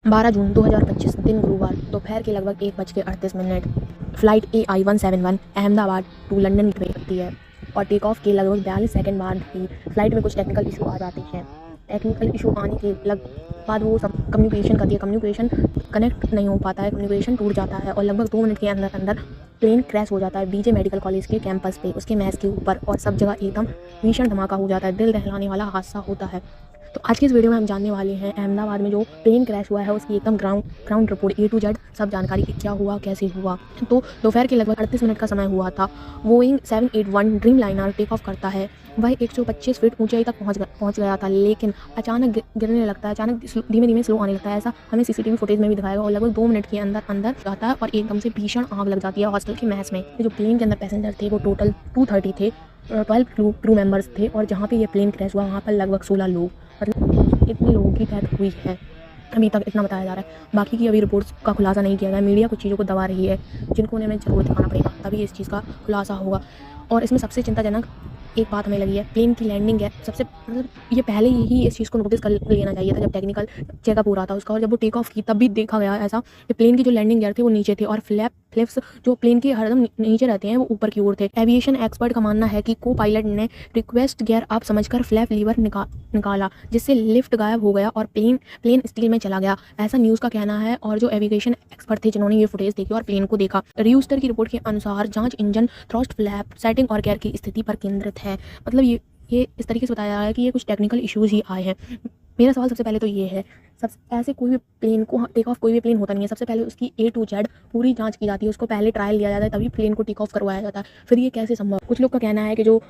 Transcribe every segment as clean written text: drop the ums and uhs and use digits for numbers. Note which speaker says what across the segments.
Speaker 1: 12 जून 2025 दिन गुरुवार दोपहर के लगभग 1:38 flight AI-171 Ahmedabad to London की होती है और टेक ऑफ के लगभग 42 सेकंड बाद ही फ्लाइट में कुछ टेक्निकल इशू आ जाते हैं। टेक्निकल इशू आने के बाद वो सब कम्युनिकेशन करती है, कम्युनिकेशन कनेक्ट नहीं हो पाता है, कम्युनिकेशन टूट जाता है और लगभग 2 मिनट के अंदर अंदर प्लेन क्रैश हो जाता है बीजे मेडिकल कॉलेज के कैंपस पे, उसके मैस के ऊपर, और सब जगह एकदम भीषण धमाका हो जाता है। दिल दहलाने वाला हादसा होता है। तो आज की इस वीडियो में हम जानने वाले हैं अहमदाबाद में जो प्लेन क्रैश हुआ है उसकी एकदम ground report A to Z सब जानकारी कि क्या हुआ, कैसे हुआ। तो दोपहर के लगभग 38 मिनट का समय हुआ था। Boeing 781 Dreamliner take off करता है। वह 125 फीट ऊंचाई तक पहुंच गया था, लेकिन अचानक गिरने लगता है, अचानक धीमे धीमे स्लो आने लगता है। ऐसा हमें CCTV फुटेज में भी दिखाएगा और लगभग 2 मिनट के अंदर जाता है और एकदम से भीषण आग लग जाती है हॉस्टल के मैस में। जो प्लेन के अंदर पैसेंजर थे वो टोटल 230 थे, 12 क्रू मेंबर्स थे और जहाँ पे ये प्लेन क्रैश हुआ वहाँ पर लगभग 16 लोग, मतलब इतने लोगों की डेथ हुई है। अभी तक इतना बताया जा रहा है, बाकी की अभी रिपोर्ट्स का खुलासा नहीं किया गया। मीडिया कुछ चीज़ों को दबा रही है जिनको हमें ज़रूर दिखाना पड़ेगा, तभी इस चीज़ का खुलासा होगा। और इसमें सबसे चिंताजनक एक बात हमें लगी है, प्लेन की लैंडिंग है। सबसे मतलब ये पहले ही इस चीज़ को नोटिस कर लेना चाहिए था जब टेक्निकल चेकअप हो रहा था उसका, और जब वो टेक ऑफ की तब भी देखा गया ऐसा कि प्लेन की जो लैंडिंग गियर थे वो नीचे थे और फ्लैप्स जो प्लेन के हरदम नीचे रहते हैं वो ऊपर की ओर थे। एविएशन एक्सपर्ट का मानना है कि को पायलट ने रिक्वेस्ट गियर अप समझकर फ्लैप लीवर निकाला, जिससे लिफ्ट गायब हो गया और प्लेन स्टील में चला गया, ऐसा न्यूज़ का कहना है। और जो एविएशन एक्सपर्ट थे जिन्होंने ये फुटेज देखी और प्लेन को देखा, र्यूस्टर की रिपोर्ट के अनुसार जांच इंजन, थ्रस्ट, फ्लैप सेटिंग और गियर की स्थिति पर केंद्रित है। मतलब ये इस तरीके से बताया जा रहा है कि ये कुछ टेक्निकल इश्यूज ही आए हैं। मेरा सवाल सबसे पहले तो ये है, ऐसे कोई भी प्लेन को टेक ऑफ कोई भी प्लेन होता नहीं है, सबसे पहले उसकी A to Z पूरी जांच की जाती है, उसको पहले ट्रायल लिया जाता है, तभी प्लेन को टेक ऑफ करवाया जाता है। फिर ये कैसे संभव? कुछ लोग का कहना है कि जो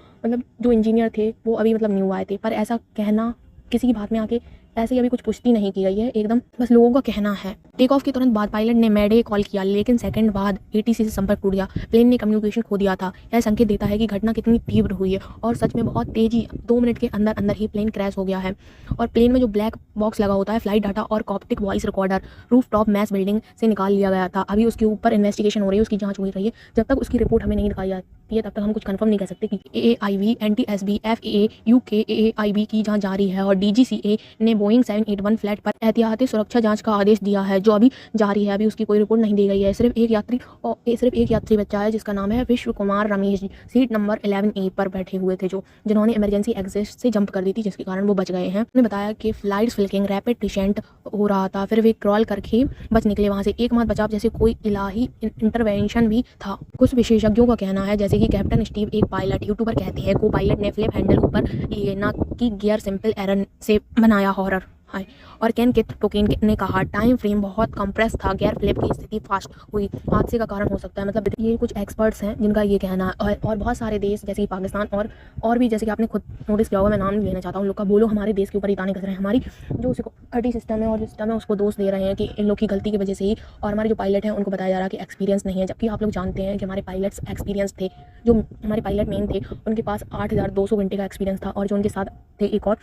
Speaker 1: इंजीनियर थे वो अभी न्यू आए थे, पर ऐसा कहना किसी की बात में आके ऐसे ही अभी कुछ पुष्टि नहीं की गई है, एकदम बस लोगों का कहना है। टेक ऑफ के तुरंत बाद पायलट ने मैडे कॉल किया, लेकिन सेकंड बाद ATC से संपर्क टूट गया, प्लेन ने कम्युनिकेशन खो दिया था। यह संकेत देता है कि घटना कितनी तीव्र हुई है और सच में बहुत तेजी, 2 मिनट के अंदर ही प्लेन क्रैश हो गया है। और प्लेन में जो ब्लैक बॉक्स लगा होता है, फ्लाइट डाटा और cockpit voice recorder roof top mess building से निकाल लिया गया था। अभी उसके ऊपर इन्वेस्टिगेशन हो रही है, उसकी जाँच हो रही है। जब तक उसकी रिपोर्ट हमें नहीं दिखाई जाती है तब तक हम कुछ कंफर्म नहीं कर सकते कि AAIV, NTSB, FAA, UK, AAIB की जाँच जारी है और DGCA ने बोइंग 781 फ्लाइट पर एहतियाती सुरक्षा जांच का आदेश दिया है, जो अभी जारी है। अभी उसकी कोई रिपोर्ट नहीं दी गई है। सिर्फ एक यात्री बचा है जिसका नाम है विश्व Kumar Ramesh ji, seat number 11A पर बैठे हुए थे, जिन्होंने इमरजेंसी एग्जिट से जंप कर दी थी, जिसके कारण वो बच गए हैं। उन्होंने बताया कि फ्लाइट फ्लिकिंग रैपिड डिसेंट हो रहा था, फिर वे क्रॉल करके बच निकले वहां से। एकमात्र बचाव जैसे कोई इलाही इंटरवेंशन भी था। कुछ विशेषज्ञों का कहना है, जैसे कि कैप्टन स्टीव, एक पायलट यूट्यूबर, कहते हैं को पायलट ने फ्लिप हैंडल ऊपर लिए, ना कि गियर सिंपल एरर से बनाया हॉरर। हाय। और केन किथ टोकिन ने कहा टाइम फ्रेम बहुत कंप्रेस था, गियर फ्लिप की स्थिति फास्ट हुई, हादसे का कारण हो सकता है। मतलब ये कुछ एक्सपर्ट्स हैं जिनका ये कहना है। और बहुत सारे देश जैसे कि पाकिस्तान और भी, जैसे कि आपने खुद नोटिस किया होगा, मैं नाम नहीं लेना चाहता हूँ, लोग का बोलो हमारे देश के ऊपर ही ताने कस रहे हैं, हमारी जो सिक्योरिटी सिस्टम है और जो सिस्टम है उसको दोष दे रहे हैं कि इन लोग की गलती की वजह से ही। और हमारे जो पायलट हैं उनको बताया जा रहा है कि एक्सपीरियंस नहीं है, जबकि आप लोग जानते हैं कि हमारे पायलट्स एक्सपीरियंस थे। जो हमारे पायलट मेन थे उनके पास 8200 घंटे का एक्सपीरियंस था, और जो उनके साथ थे एक और,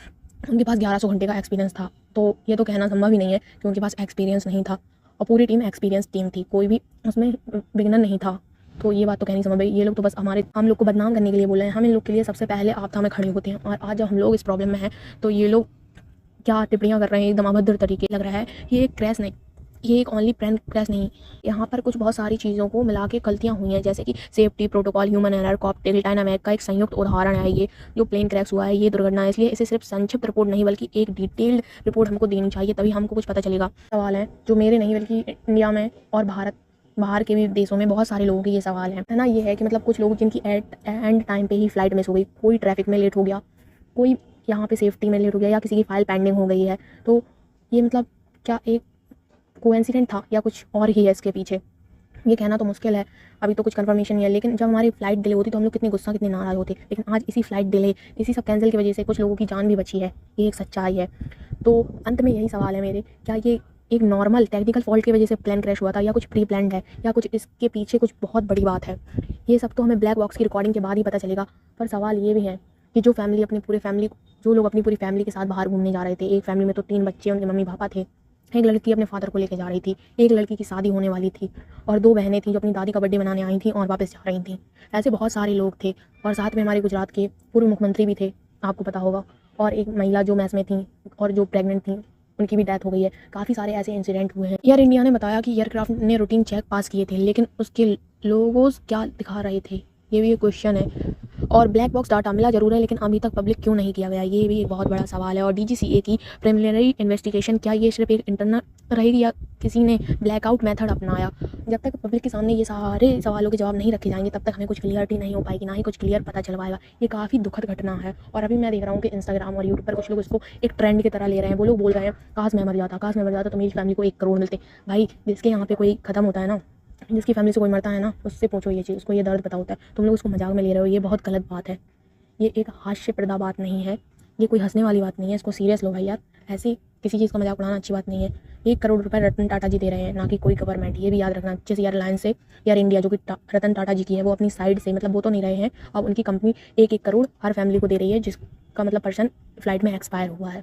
Speaker 1: उनके पास 1100 घंटे का एक्सपीरियंस था। तो ये तो कहना संभव ही नहीं है कि उनके पास एक्सपीरियंस नहीं था, और पूरी टीम एक्सपीरियंस टीम थी, कोई भी उसमें बिगिनर नहीं था। तो ये बात तो कहनी संभव है। ये लोग तो बस हम लोग को बदनाम करने के लिए बोल रहे हैं। हम इन लोग के लिए सबसे पहले आपदा में खड़े होते हैं, और आज जब हम लोग इस प्रॉब्लम में हैं तो ये लोग क्या टिप्पणियाँ कर रहे हैं, एकदम अभद्र तरीके लग रहा है। ये एक क्रैश नहीं, ये एक ओनली प्लेन क्रैश नहीं, यहाँ पर कुछ बहुत सारी चीज़ों को मिला के गलतियाँ हुई हैं, जैसे कि safety protocol, human error, cocktail dynamic का एक संयुक्त उदाहरण है ये जो प्लेन क्रैश हुआ है, ये दुर्घटना है। इसलिए इसे सिर्फ संक्षिप्त रिपोर्ट नहीं बल्कि एक डिटेल्ड रिपोर्ट हमको देनी चाहिए, तभी हमको कुछ पता चलेगा। सवाल है जो मेरे नहीं बल्कि इंडिया में और बाहर के भी देशों में बहुत सारे लोगों के ये सवाल है ना। ये है कि मतलब कुछ लोग जिनकी एंड टाइम पे ही फ्लाइट मिस हो गई, कोई ट्रैफिक में लेट हो गया, कोई यहाँ पे सेफ्टी में लेट हो गया, या किसी की फाइल पेंडिंग हो गई है, तो ये मतलब क्या एक कोइंसिडेंट था या कुछ और ही है इसके पीछे, ये कहना तो मुश्किल है। अभी तो कुछ कंफर्मेशन नहीं है। लेकिन जब हमारी फ्लाइट डिले होती तो हम लोग कितने गुस्सा, कितने नाराज़ होते, लेकिन आज इसी फ्लाइट डिले, इसी सब कैंसिल की वजह से कुछ लोगों की जान भी बची है, ये एक सच्चाई है। तो अंत में यही सवाल है मेरे, क्या ये एक नॉर्मल टेक्निकल फॉल्ट की वजह से प्लान क्रैश हुआ था, या कुछ प्री प्लान्ड है, या कुछ इसके पीछे कुछ बहुत बड़ी बात है? ये सब तो हमें ब्लैक बॉक्स की रिकॉर्डिंग के बाद ही पता चलेगा। पर सवाल ये भी है कि जो लोग अपनी पूरी फैमिली के साथ बाहर घूमने जा रहे थे, एक फैमिली में तो 3 बच्चे, उनके मम्मी पापा थे, एक लड़की अपने फादर को लेकर जा रही थी, एक लड़की की शादी होने वाली थी, और 2 बहनें थीं जो अपनी दादी का बर्थडे मनाने आई थीं और वापस जा रही थीं। ऐसे बहुत सारे लोग थे, और साथ में हमारे गुजरात के पूर्व मुख्यमंत्री भी थे, आपको पता होगा, और एक महिला जो मैस में थी और जो प्रेग्नेंट थी, उनकी भी डेथ हो गई है। काफ़ी सारे ऐसे इंसिडेंट हुए हैं। एयर इंडिया ने बताया कि एयरक्राफ्ट ने रूटीन चेक पास किए थे, लेकिन उसके लोगोस क्या दिखा रहे थे, ये भी एक क्वेश्चन है। और ब्लैक बॉक्स डाटा मिला जरूर है, लेकिन अभी तक पब्लिक क्यों नहीं किया गया, ये भी एक बहुत बड़ा सवाल है। और डीजीसीए की प्रिलिमिनरी इन्वेस्टिगेशन, क्या ये सिर्फ एक इंटरनल रहेगी या किसी ने ब्लैकआउट मेथड अपनाया? जब तक पब्लिक के सामने ये सारे सवालों के जवाब नहीं रखे जाएंगे, तब तक हमें कुछ क्लियरिटी नहीं हो पाएगी, ना ही कुछ क्लियर पता चल पाएगा। ये काफ़ी दुखद घटना है। और अभी मैं देख रहा हूँ कि इंस्टाग्राम और यूट्यूब पर कुछ लोग इसको एक ट्रेंड की तरह ले रहे हैं। वो लोग बोल रहे हैं, काश मैं मर जाता, काश मैं मर जाता तो मेरी फैमिली को 1 करोड़ मिलते। भाई, जिसके यहाँ पे कोई खत्म होता है ना, जिसकी फैमिली से कोई मरता है ना, उससे पूछो ये चीज़, उसको ये दर्द पता होता है। तुम लोग उसको मजाक में ले रहे हो, ये बहुत गलत बात है। ये एक हास्यप्रदा बात नहीं है, ये कोई हंसने वाली बात नहीं है। इसको सीरियस लो भाई यार, ऐसी किसी चीज़ का मजाक उड़ाना अच्छी बात नहीं है। 1 करोड़ रुपए रतन टाटा जी दे रहे हैं, ना कि कोई गवर्नमेंट। ये भी याद रखना। जैसे एयरलाइन से एयर इंडिया जो कि रतन टाटा जी की है, वो अपनी साइड से, मतलब वो तो नहीं रहे हैं, अब उनकी कंपनी 1-1 करोड़ हर फैमिली को दे रही है, जिसका मतलब पर्सन फ्लाइट में एक्सपायर हुआ है।